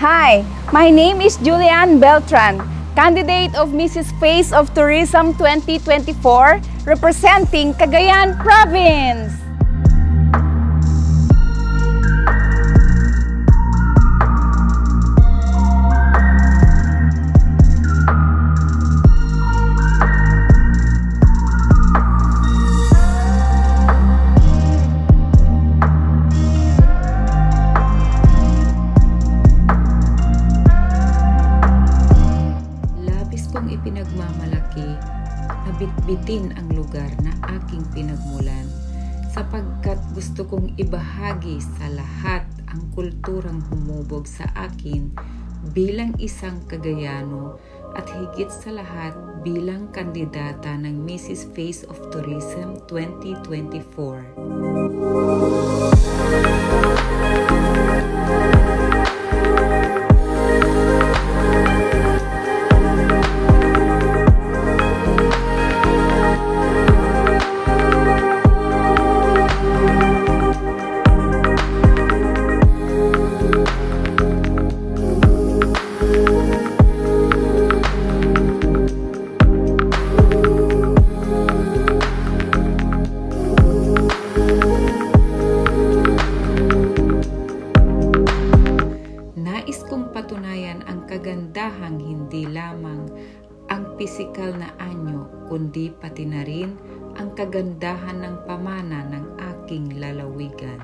Hi, my name is Julian Beltran, candidate of Mrs. Face of Tourism 2024, representing Cagayan Province. Ipinagmamalaki na bitbitin ang lugar na aking pinagmulan, sapagkat gusto kong ibahagi sa lahat ang kulturang humubog sa akin bilang isang Cagayano at higit sa lahat bilang kandidata ng Mrs. Face of Tourism 2024. Nais kong patunayan ang kagandahang hindi lamang ang pisikal na anyo, kundi pati na rin ang kagandahan ng pamana ng aking lalawigan.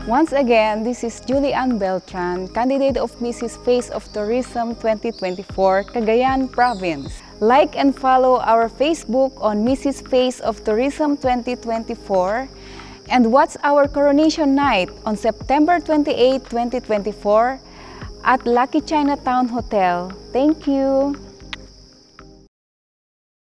Once again, this is Julian Beltran, candidate of Mrs. Face of Tourism 2024, Cagayan Province. Like and follow our Facebook on Mrs. Face of Tourism 2024 and watch our coronation night on September 28, 2024 at Lucky Chinatown Hotel. Thank you!